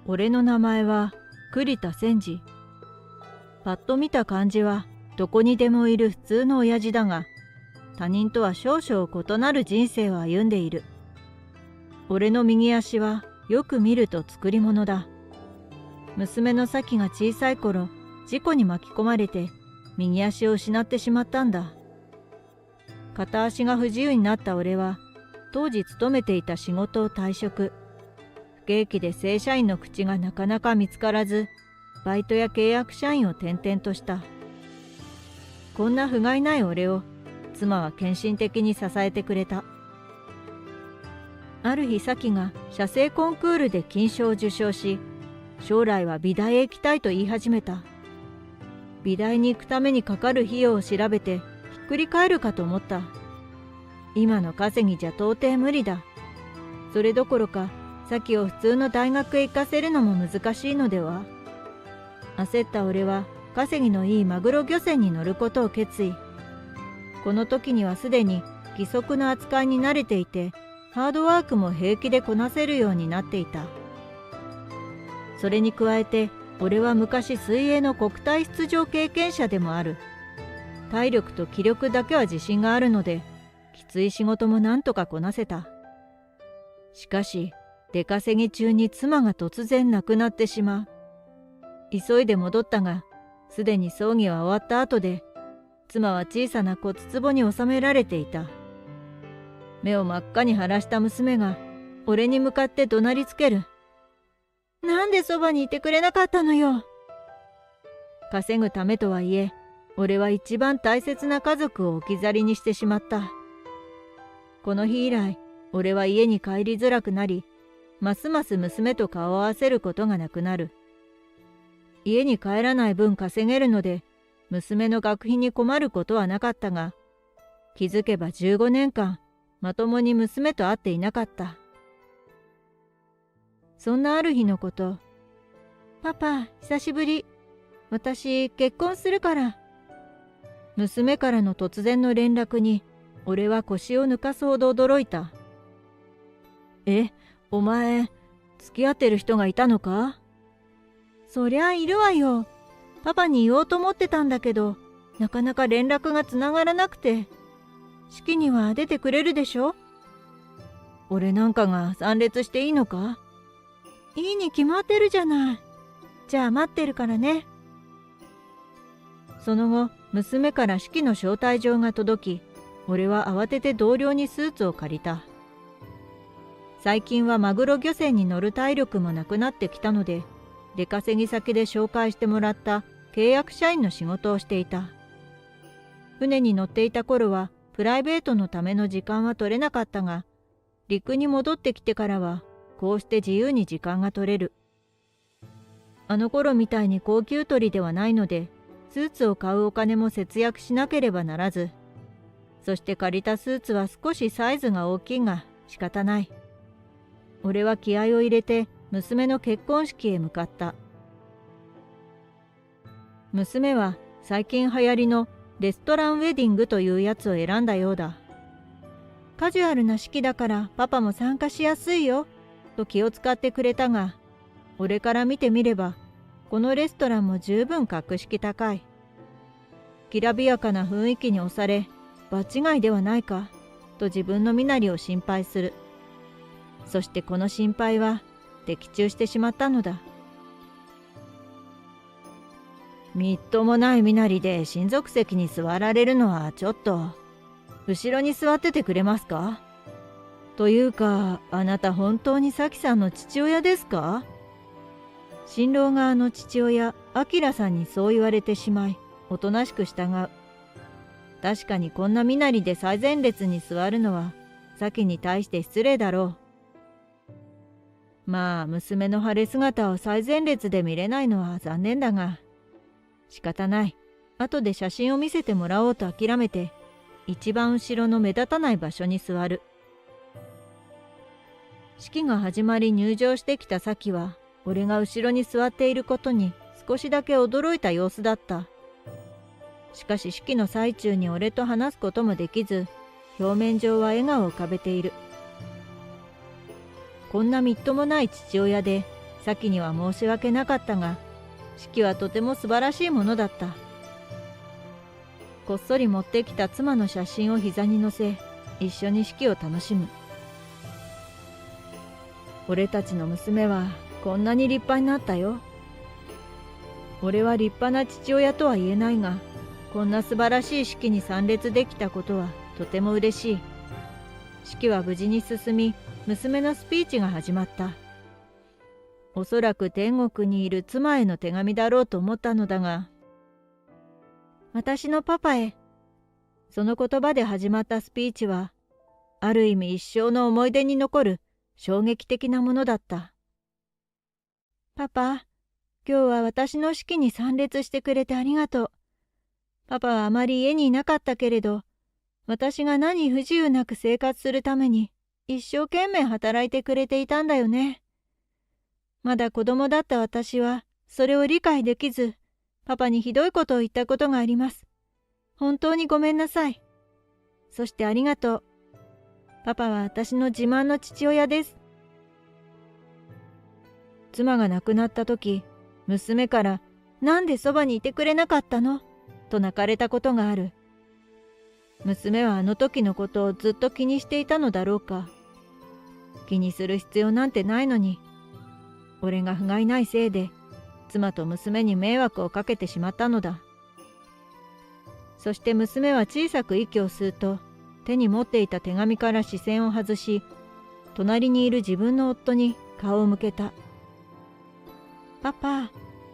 俺の名前は栗田千治。パッと見た感じはどこにでもいる普通の親父だが、他人とは少々異なる人生を歩んでいる。俺の右足はよく見ると作り物だ。娘の咲が小さい頃、事故に巻き込まれて右足を失ってしまったんだ。片足が不自由になった俺は、当時勤めていた仕事を退職。不景気で正社員の口がなかなか見つからず、バイトや契約社員を転々とした。こんな不甲斐ない俺を妻は献身的に支えてくれた。ある日咲が写生コンクールで金賞を受賞し、将来は美大へ行きたいと言い始めた。美大に行くためにかかる費用を調べてひっくり返るかと思った。今の稼ぎじゃ到底無理だ。それどころか咲を普通の大学へ行かせるのも難しいのでは。焦った俺は稼ぎのいいマグロ漁船に乗ることを決意。この時にはすでに義足の扱いに慣れていて、ハードワークも平気でこなせるようになっていた。それに加えて俺は昔水泳の国体出場経験者でもある。体力と気力だけは自信があるので、きつい仕事もなんとかこなせた。しかし出稼ぎ中に妻が突然亡くなってしまう。急いで戻ったが、すでに葬儀は終わった後で、妻は小さな骨壺に収められていた。目を真っ赤に腫らした娘が俺に向かって怒鳴りつける。なんでそばにいてくれなかったのよ。稼ぐためとはいえ、俺は一番大切な家族を置き去りにしてしまった。この日以来、俺は家に帰りづらくなり、ますます娘と顔を合わせることがなくなる。家に帰らない分稼げるので、娘の学費に困ることはなかったが、気づけば15年間、まともに娘と会っていなかった。そんなある日のこと、パパ、久しぶり。私、結婚するから。娘からの突然の連絡に、俺は腰を抜かすほど驚いた。お前、付き合ってる人がいたのか？そりゃいるわよ。パパに言おうと思ってたんだけど、なかなか連絡がつながらなくて。式には出てくれるでしょ？俺なんかが参列していいのか？いいに決まってるじゃない。じゃあ待ってるからね。その後、娘から式の招待状が届き、俺は慌てて同僚にスーツを借りた。最近はマグロ漁船に乗る体力もなくなってきたので、出稼ぎ先で紹介してもらった契約社員の仕事をしていた。船に乗っていた頃はプライベートのための時間は取れなかったが、陸に戻ってきてからはこうして自由に時間が取れる。あの頃みたいに高級取りではないので、スーツを買うお金も節約しなければならず、そして借りたスーツは少しサイズが大きいが仕方ない。俺は気合を入れて娘の結婚式へ向かった。娘は最近流行りのレストランウェディングというやつを選んだようだ。カジュアルな式だからパパも参加しやすいよ、と気を使ってくれたが、俺から見てみれば、このレストランも十分格式高い。きらびやかな雰囲気に押され、場違いではないか、と自分の身なりを心配する。そしてこの心配は的中してしまったのだ。みっともない身なりで親族席に座られるのはちょっと。後ろに座っててくれますか？というか、あなた本当に咲さんの父親ですか？新郎側の父親、明さんにそう言われてしまい、おとなしく従う。確かにこんな身なりで最前列に座るのは、咲に対して失礼だろう。まあ、娘の晴れ姿を最前列で見れないのは残念だが、仕方ない。後で写真を見せてもらおうと諦めて、一番後ろの目立たない場所に座る。式が始まり入場してきた咲は、俺が後ろに座っていることに少しだけ驚いた様子だった。しかし式の最中に俺と話すこともできず、表面上は笑顔を浮かべている。こんなみっともない父親で、サキには申し訳なかったが、式はとても素晴らしいものだった。こっそり持ってきた妻の写真を膝に乗せ、一緒に式を楽しむ。俺たちの娘はこんなに立派になったよ。俺は立派な父親とは言えないが、こんな素晴らしい式に参列できたことはとても嬉しい。式は無事に進み、娘のスピーチが始まった。おそらく天国にいる妻への手紙だろうと思ったのだが、私のパパへ。その言葉で始まったスピーチは、ある意味一生の思い出に残る衝撃的なものだった。パパ、今日は私の式に参列してくれてありがとう。パパはあまり家にいなかったけれど、私が何不自由なく生活するために一生懸命働いてくれていたんだよね。まだ子供だった私はそれを理解できず、パパにひどいことを言ったことがあります。本当にごめんなさい。そしてありがとう。パパは私の自慢の父親です。妻が亡くなった時、娘からなんでそばにいてくれなかったのと泣かれたことがある。娘はあの時のことをずっと気にしていたのだろうか。気にする必要なんてないのに、俺が不甲斐ないせいで妻と娘に迷惑をかけてしまったのだ。そして娘は小さく息を吸うと、手に持っていた手紙から視線を外し、隣にいる自分の夫に顔を向けた。パパ、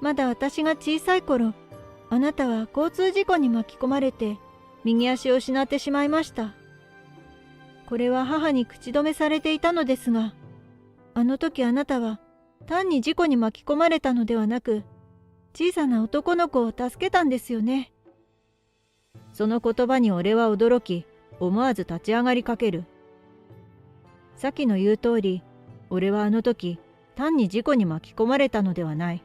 まだ私が小さい頃、あなたは交通事故に巻き込まれて右足を失ってしまいました。これは母に口止めされていたのですが、あの時あなたは単に事故に巻き込まれたのではなく、小さな男の子を助けたんですよね。その言葉に俺は驚き、思わず立ち上がりかける。さきの言う通り、俺はあの時、単に事故に巻き込まれたのではない。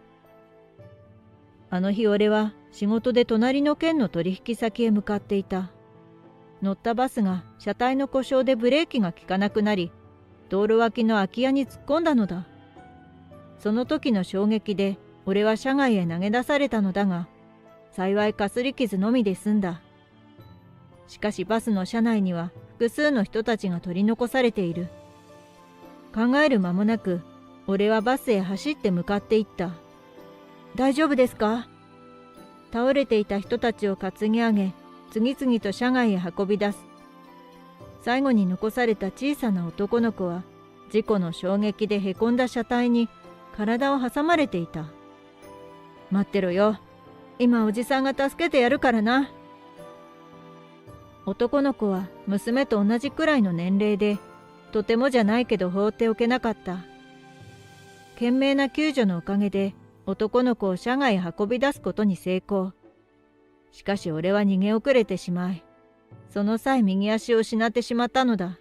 あの日俺は仕事で隣の県の取引先へ向かっていた。乗ったバスが車体の故障でブレーキが効かなくなり、道路脇の空き家に突っ込んだのだ。その時の衝撃で俺は車外へ投げ出されたのだが、幸いかすり傷のみで済んだ。しかしバスの車内には複数の人たちが取り残されている。考える間もなく、俺はバスへ走って向かっていった。大丈夫ですか？倒れていた人たちを担ぎ上げ、次々と車外へ運び出す。最後に残された小さな男の子は、事故の衝撃でへこんだ車体に体を挟まれていた。待ってろよ。今おじさんが助けてやるからな。男の子は娘と同じくらいの年齢で、とてもじゃないけど放っておけなかった。懸命な救助のおかげで男の子を車外へ運び出すことに成功。しかし俺は逃げ遅れてしまい、その際右足を失ってしまったのだ。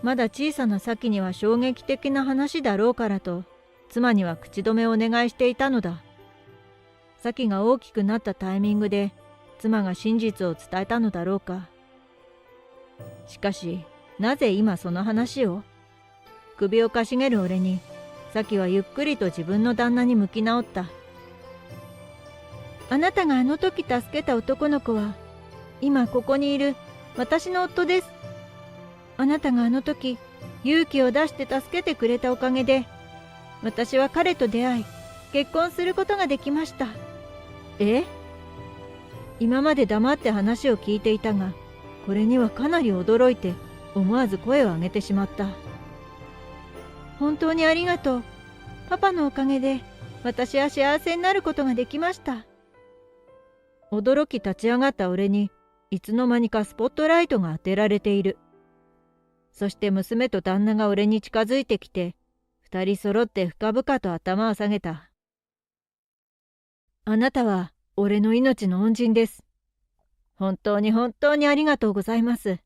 まだ小さな先には衝撃的な話だろうからと、妻には口止めをお願いしていたのだ。先が大きくなったタイミングで、妻が真実を伝えたのだろうか。しかし、なぜ今その話を？首をかしげる俺に、サキはゆっくりと自分の旦那に向き直った。あなたがあの時助けた男の子は、今ここにいる私の夫です。あなたがあの時勇気を出して助けてくれたおかげで、私は彼と出会い、結婚することができました。え？今まで黙って話を聞いていたが、これにはかなり驚いて、思わず声を上げてしまった。本当にありがとう。パパのおかげで私は幸せになることができました。驚き立ち上がった俺にいつの間にかスポットライトが当てられている。そして娘と旦那が俺に近づいてきて、二人揃って深々と頭を下げた。あなたは俺の命の恩人です。本当に本当にありがとうございます。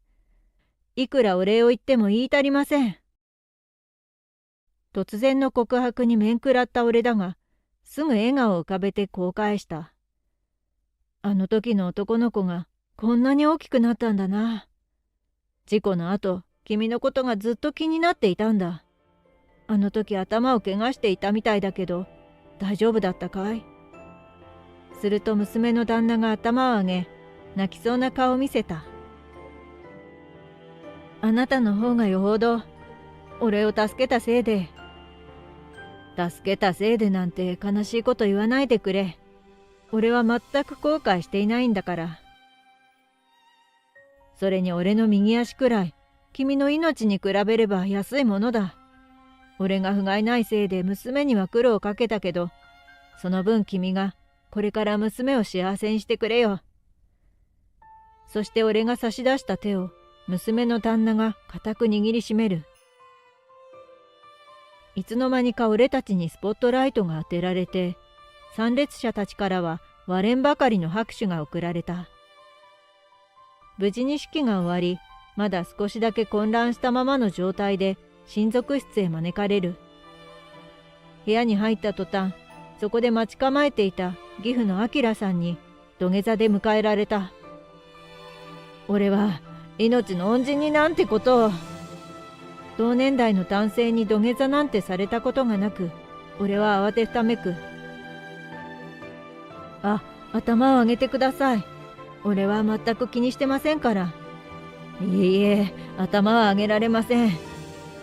いくらお礼を言っても言い足りません。突然の告白に面食らった俺だが、すぐ笑顔を浮かべてこう返した。あの時の男の子がこんなに大きくなったんだな。事故の後、君のことがずっと気になっていたんだ。あの時頭を怪我していたみたいだけど、大丈夫だったかい？すると娘の旦那が頭を上げ、泣きそうな顔を見せた。あなたの方がよほど、俺を助けたせいで。助けたせいでなんて悲しいこと言わないでくれ。俺は全く後悔していないんだから。それに俺の右足くらい、君の命に比べれば安いものだ。俺が不甲斐ないせいで娘には苦労をかけたけど、その分君がこれから娘を幸せにしてくれよ。そして俺が差し出した手を娘の旦那が固く握りしめる。いつの間にか俺たちにスポットライトが当てられて、参列者たちからは割れんばかりの拍手が送られた。無事に式が終わり、まだ少しだけ混乱したままの状態で親族室へ招かれる。部屋に入った途端、そこで待ち構えていた義父の明さんに土下座で迎えられた。俺は命の恩人になんてことを。同年代の男性に土下座なんてされたことがなく、俺は慌てふためく。頭を上げてください。俺は全く気にしてませんから。いいえ、頭は上げられません。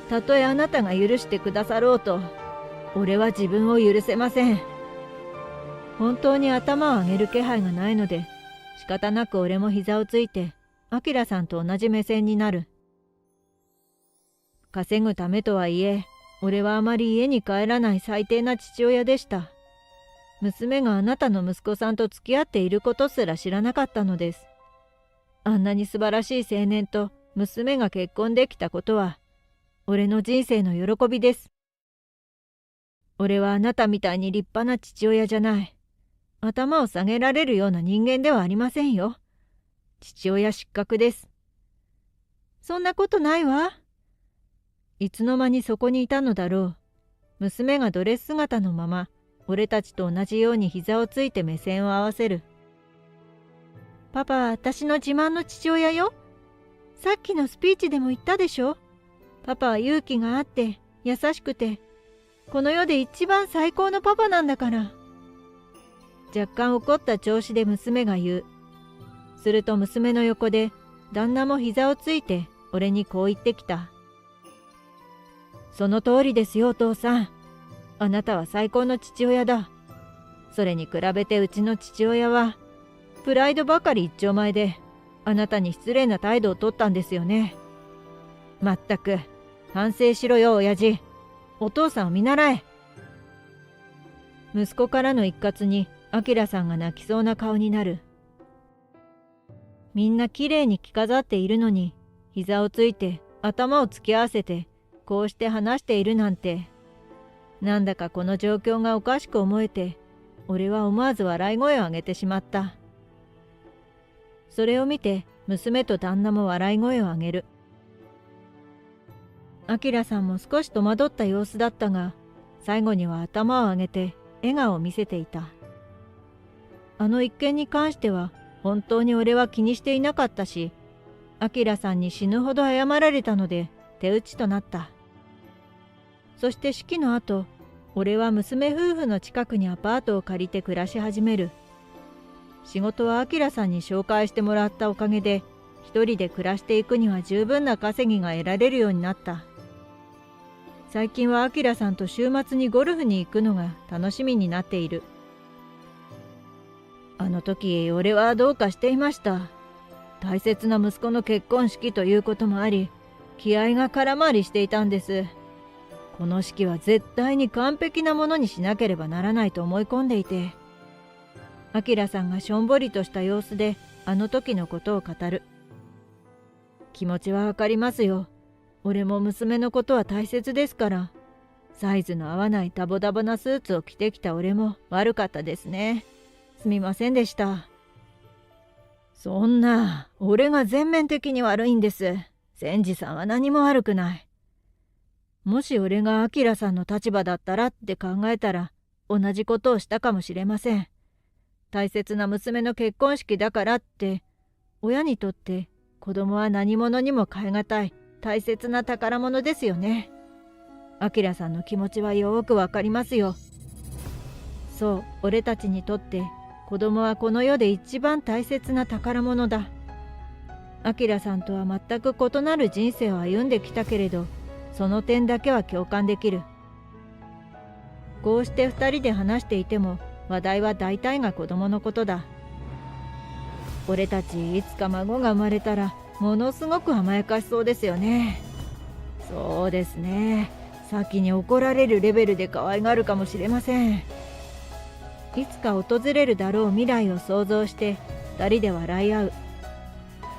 たとえあなたが許してくださろうと、俺は自分を許せません。本当に頭を上げる気配がないので、仕方なく俺も膝をついて、明さんと同じ目線になる。稼ぐためとはいえ、俺はあまり家に帰らない最低な父親でした。娘があなたの息子さんと付き合っていることすら知らなかったのです。あんなに素晴らしい青年と娘が結婚できたことは、俺の人生の喜びです。俺はあなたみたいに立派な父親じゃない。頭を下げられるような人間ではありませんよ。父親失格です。そんなことないわ。いつの間にそこにいたのだろう。娘がドレス姿のまま、俺たちと同じように膝をついて目線を合わせる。パパは私の自慢の父親よ。さっきのスピーチでも言ったでしょ。パパは勇気があって優しくて、この世で一番最高のパパなんだから。若干怒った調子で娘が言う。すると娘の横で旦那も膝をついて俺にこう言ってきた。その通りですよお父さん。あなたは最高の父親だ。それに比べてうちの父親はプライドばかり一丁前であなたに失礼な態度をとったんですよね。まったく反省しろよ親父。お父さんを見習え。息子からの一喝に明さんが泣きそうな顔になる。みんなきれいに着飾っているのに膝をついて頭を突き合わせてこうして話しているなんて、なんだかこの状況がおかしく思えて、俺は思わず笑い声を上げてしまった。それを見て娘と旦那も笑い声を上げる。明さんも少し戸惑った様子だったが、最後には頭を上げて笑顔を見せていた。あの一件に関しては本当に俺は気にしていなかったし、明さんに死ぬほど謝られたので手打ちとなった。そして式の後、俺は娘夫婦の近くにアパートを借りて暮らし始める。仕事は明さんに紹介してもらったおかげで、一人で暮らしていくには十分な稼ぎが得られるようになった。最近は明さんと週末にゴルフに行くのが楽しみになっている。あの時俺はどうかしていました。大切な息子の結婚式ということもあり、気合が空回りしていたんです。この式は絶対に完璧なものにしなければならないと思い込んでいて。明さんがしょんぼりとした様子であの時のことを語る。気持ちはわかりますよ。俺も娘のことは大切ですから。サイズの合わないダボダボなスーツを着てきた俺も悪かったですね。すみませんでした。そんな、俺が全面的に悪いんです。千治さんは何も悪くない。もし俺が明さんの立場だったらって考えたら、同じことをしたかもしれません。大切な娘の結婚式だからって、親にとって子供は何者にも代え難い大切な宝物ですよね。アキラさんの気持ちはよくわかりますよ。そう、俺たちにとって子供はこの世で一番大切な宝物だ。アキラさんとは全く異なる人生を歩んできたけれど、その点だけは共感できる。こうして二人で話していても話題は大体が子供のことだ。俺たちいつか孫が生まれたらものすごく甘やかしそうですよね。そうですね。先に怒られるレベルで可愛がるかもしれません。いつか訪れるだろう未来を想像して二人で笑い合う。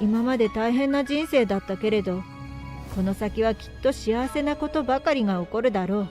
今まで大変な人生だったけれど、この先はきっと幸せなことばかりが起こるだろう。